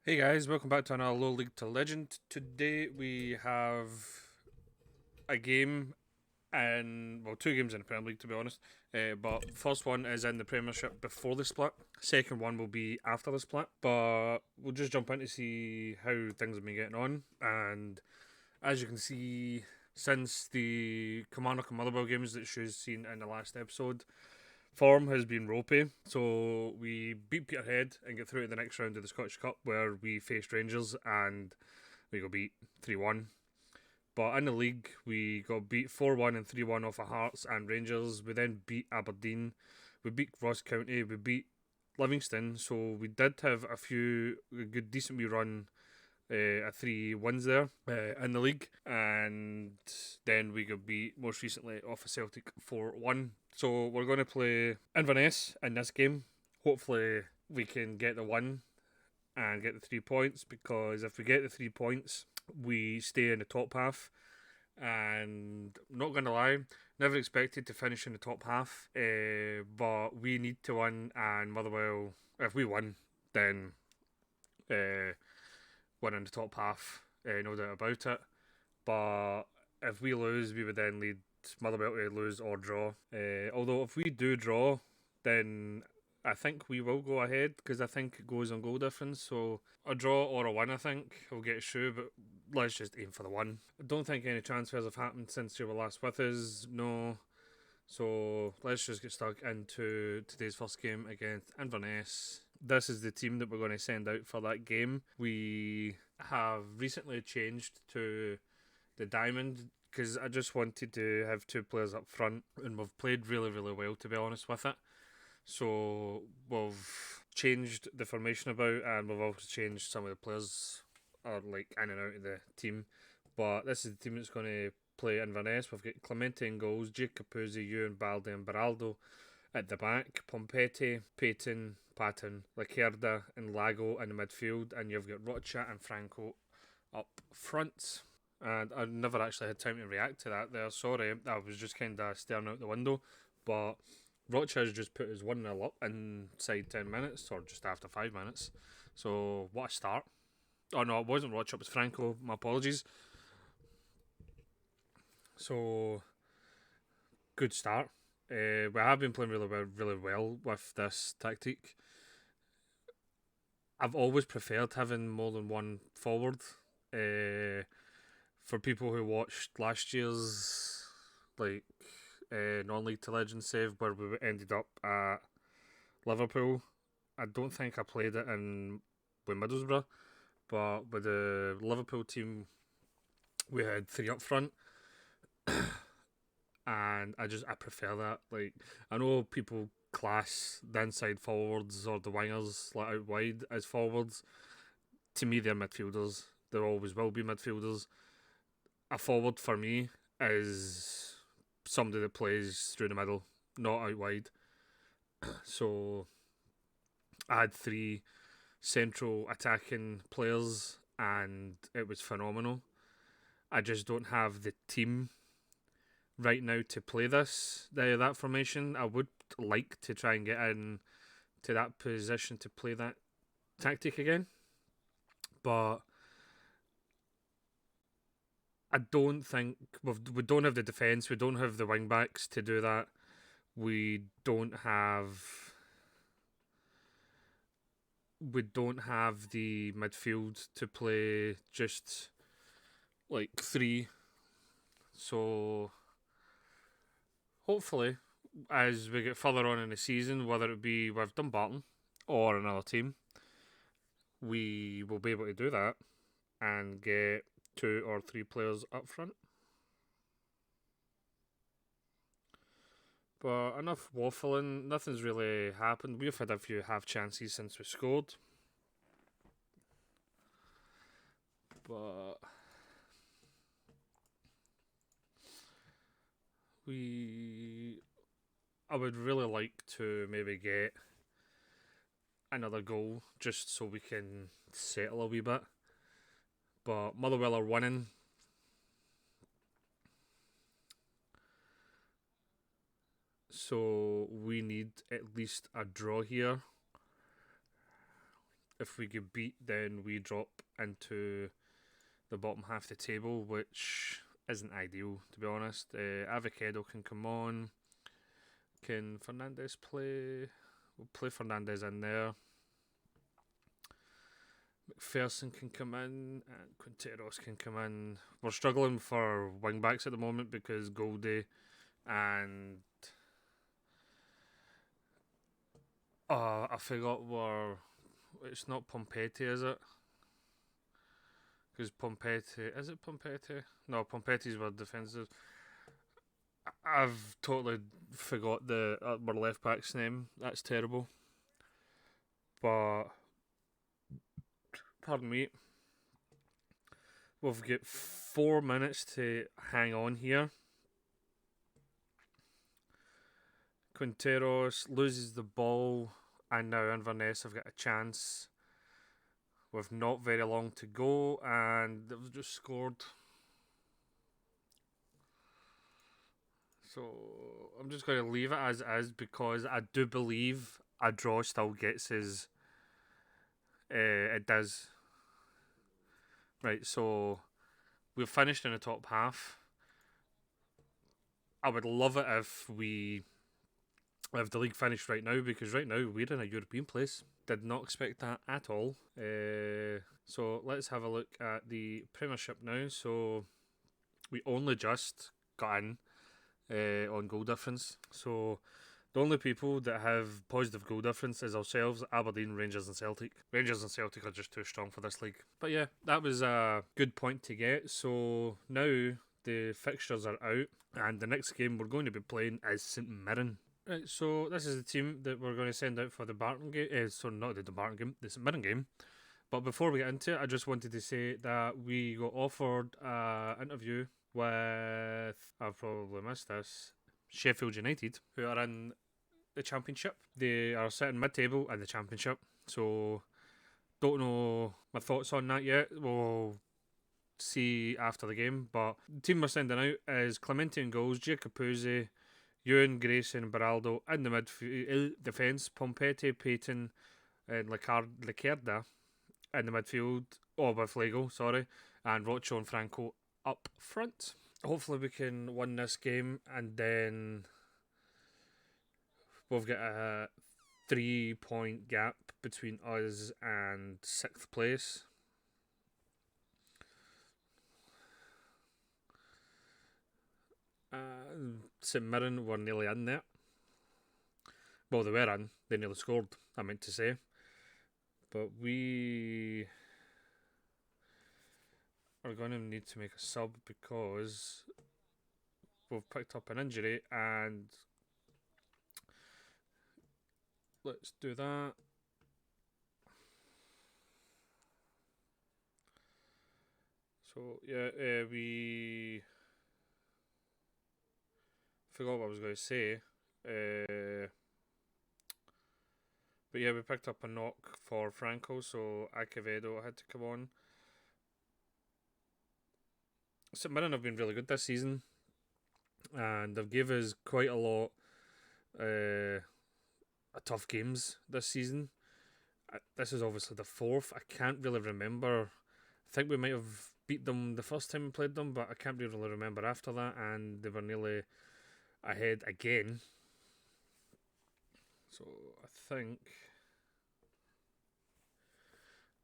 Hey guys, welcome back to another Low League to Legend. Today we have a game and two games in the Premier League to be honest. But first one is in the Premiership before the split. Second one will be after the split. But we'll just jump in to see how things have been getting on. And as you can see, since the Commander Motherwell games that Shu's seen in the last episode, form has been ropey. So we beat Peterhead and get through to the next round of the Scottish Cup where we faced Rangers and we got beat 3-1. But in the league, we got beat 4-1 and 3-1 off of Hearts and Rangers. We then beat Aberdeen. We beat Ross County. We beat Livingston. So we did have a good, decent wee run, a 3 wins there in the league. And then we got beat most recently off of Celtic 4-1. So we're going to play Inverness in this game. Hopefully, we can get the win and get the 3 points, because if we get the 3 points, we stay in the top half. And not gonna lie, never expected to finish in the top half, but we need to win. And Motherwell, if we win, then uh, win in the top half, no doubt about it. But if we lose, we would then lead Motherwell to lose or draw. Although if we do draw, then I think we will go ahead, because I think it goes on goal difference. So a draw or a win, I think will get a shoe. But let's just aim for the win. I don't think any transfers have happened since you were last with us. No. So let's just get stuck into today's first game against Inverness. This is the team that we're going to send out for that game. We have recently changed to the diamond because I just wanted to have two players up front, and we've played really, really well, to be honest with it. So we've changed the formation about, and we've also changed some of the players are like in and out of the team. But this is the team that's going to play Inverness. We've got Clemente in goals, Jake Capuzzi, Ewan Balde, and Baraldo at the back, Pompetti, Payton, Patton, Lacerda, and Lago in the midfield, and you've got Rocha and Franco up front. And I never actually had time to react to that there. Sorry, I was just kind of staring out the window. But Rocha has just put his 1-0 up inside 10 minutes, or just after 5 minutes. So, what a start. Oh no, it wasn't Rocha, it was Franco. My apologies. So, good start. We have been playing really well with this tactic. I've always preferred having more than one forward. For people who watched last year's like non-league to legend save where we ended up at Liverpool, I don't think I played it in with Middlesbrough, but with the Liverpool team, we had three up front, and I prefer that. Like, I know people class the inside forwards or the wingers like out wide as forwards. To me, they're midfielders. There always will be midfielders. A forward for me is somebody that plays through the middle, not out wide. So I had three central attacking players, and it was phenomenal. I just don't have the team right now to play that formation. I would like to try and get in to that position to play that tactic again, but I don't think we don't have the defence. We don't have the wing backs to do that. We don't have the midfield to play just like three. So hopefully, as we get further on in the season, whether it be with Dumbarton or another team, we will be able to do that and get two or three players up front. But enough waffling, nothing's really happened. We've had a few half chances since we scored. But I would really like to maybe get another goal just so we can settle a wee bit. But Motherwell are winning. So we need at least a draw here. if we get beat, then we drop into the bottom half of the table, which isn't ideal, to be honest. Avocado can come on. Can Fernandez play? We'll play Fernandez in there. McPherson can come in, and Quinteros can come in. We're struggling for wing backs at the moment because Goldie and I forgot it's not Pompetti, is it? Because Pompetti, is it Pompetti? No, Pompetti's were defensive. I've totally forgot the our left back's name. That's terrible. But pardon me. We've got 4 minutes to hang on here. Quinteros loses the ball, and now Inverness have got a chance with not very long to go, and they've just scored. So I'm just going to leave it as is because I do believe a draw still gets his. It does. Right, so we've finished in the top half. I would love it if the league finished right now, because right now we're in a European place. Did not expect that at all. So let's have a look at the Premiership now. So we only just got in on goal difference. So the only people that have positive goal difference is ourselves, Aberdeen, Rangers and Celtic. Rangers and Celtic are just too strong for this league. But yeah, that was a good point to get. So now the fixtures are out, and the next game we're going to be playing is St Mirren. Right, so this is the team that we're going to send out for the Barton game. So not the Barton game, the St Mirren game. But before we get into it, I just wanted to say that we got offered an interview with, I've probably missed this, Sheffield United, who are in the Championship. They are sitting mid-table in the Championship. So don't know my thoughts on that yet. We'll see after the game. But the team we're sending out is Clemente in goals, Giacopuzzi, Ewan, Grayson, Baraldo in the midfield defence, Pompetti, Payton, and Lacerda in the midfield, with Lego, sorry, and Rocho and Franco up front. Hopefully we can win this game, and then we've got a 3-point gap between us and 6th place. St Mirren were nearly in there. Well, they were in. They nearly scored, I meant to say. But we are going to need to make a sub because we've picked up an injury, and let's do that. So yeah, we forgot what I was going to say. But yeah, we picked up a knock for Franco, so Acevedo had to come on. St Mirren have been really good this season, and they've gave us quite a lot of tough games this season. This is obviously the 4th. I can't really remember. I think we might have beat them the first time we played them, but I can't really remember after that, and they were nearly ahead again. So I think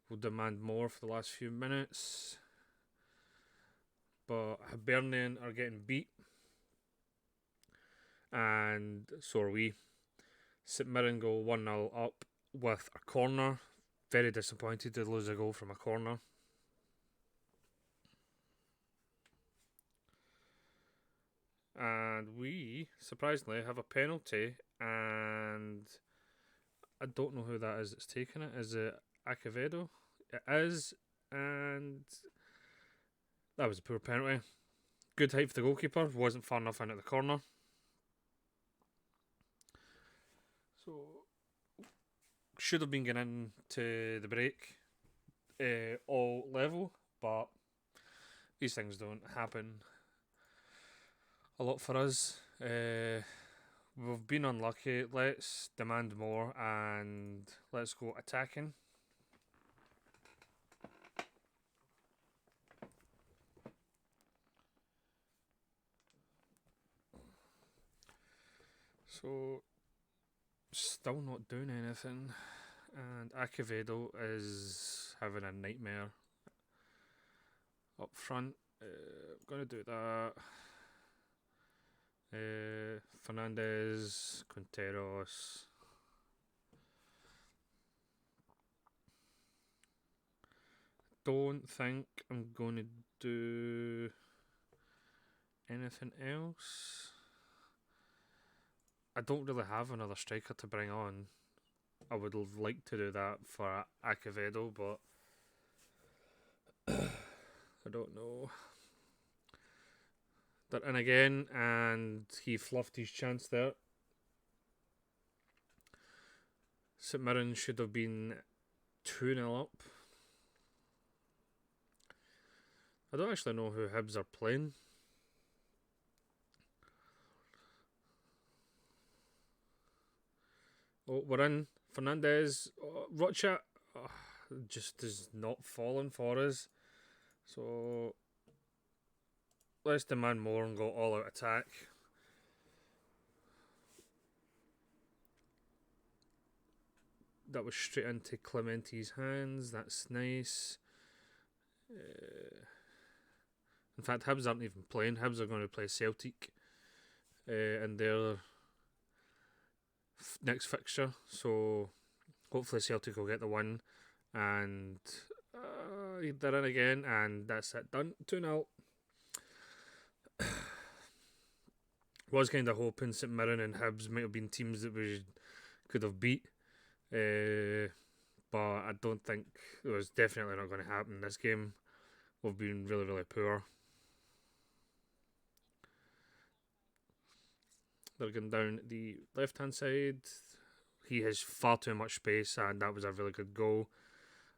we'll demand more for the last few minutes. But Hibernian are getting beat, and so are we. St Mirren go 1-0 up with a corner. Very disappointed to lose a goal from a corner. And we, surprisingly, have a penalty, and I don't know who that is that's taking it. Is it Acevedo? It is, and that was a poor penalty. Good height for the goalkeeper, wasn't far enough in at the corner. So, should have been getting into the break all level, but these things don't happen a lot for us. We've been unlucky. Let's demand more and let's go attacking. So, still not doing anything. And Acevedo is having a nightmare up front. Going to do that. Fernandez, Quinteros. Don't think I'm going to do anything else. I don't really have another striker to bring on. I would like to do that for Acevedo, but I don't know. They're in again, and he fluffed his chance there. St Mirren should have been 2-0 up. I don't actually know who Hibs are playing. Oh, we're in. Fernandez. Oh, Rocha just is not falling for us. So let's demand more and go all out attack. That was straight into Clementi's hands. That's nice. In fact, Hibs aren't even playing. Hibs are going to play Celtic in their next fixture. So hopefully Celtic will get the win. And they're in again. And that's it. Done. 2-0. Was kind of hoping St Mirren and Hibs might have been teams that we could have beat. But I don't think it was definitely not going to happen this game. We've been really, really poor. They're going down the left hand side. He has far too much space, and that was a really good goal.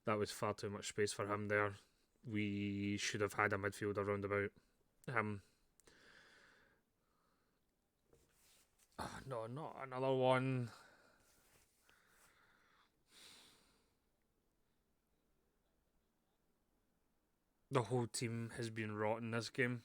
That was far too much space for him there. We should have had a midfield around about him. Oh, no, not another one. The whole team has been rotten this game.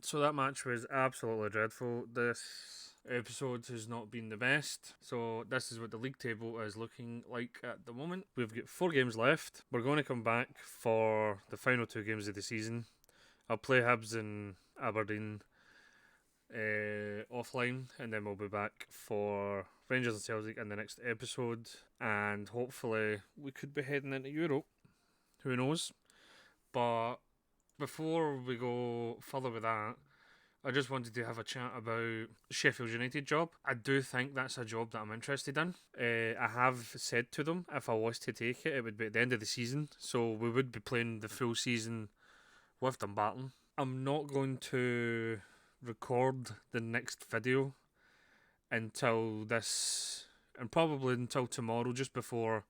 So that match was absolutely dreadful. This episode has not been the best. So this is what the league table is looking like at the moment. We've got 4 games left. We're going to come back for the final 2 games of the season. I'll play Hibs and Aberdeen offline, and then we'll be back for Rangers and Celtic in the next episode. And hopefully we could be heading into Europe. Who knows? But before we go further with that, I just wanted to have a chat about Sheffield United job. I do think that's a job that I'm interested in. I have said to them if I was to take it, it would be at the end of the season. So we would be playing the full season with Dumbarton. I'm not going to record the next video until this, and probably until tomorrow, just before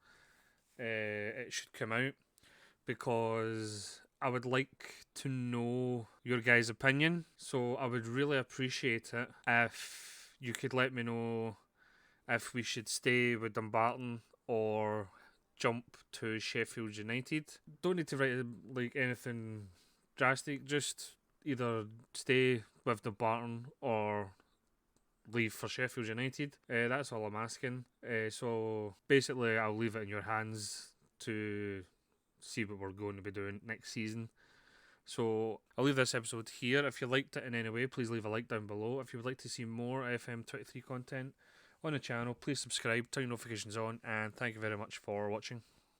it should come out, because I would like to know your guys' opinion. So I would really appreciate it if you could let me know if we should stay with Dumbarton or jump to Sheffield United. Don't need to write like anything drastic, just either stay with Dumbarton or leave for Sheffield United. That's all I'm asking. So basically I'll leave it in your hands to see what we're going to be doing next season. So I'll leave this episode here. If you liked it in any way, please leave a like down below. If you would like to see more FM23 content on the channel, please subscribe, turn your notifications on, and thank you very much for watching.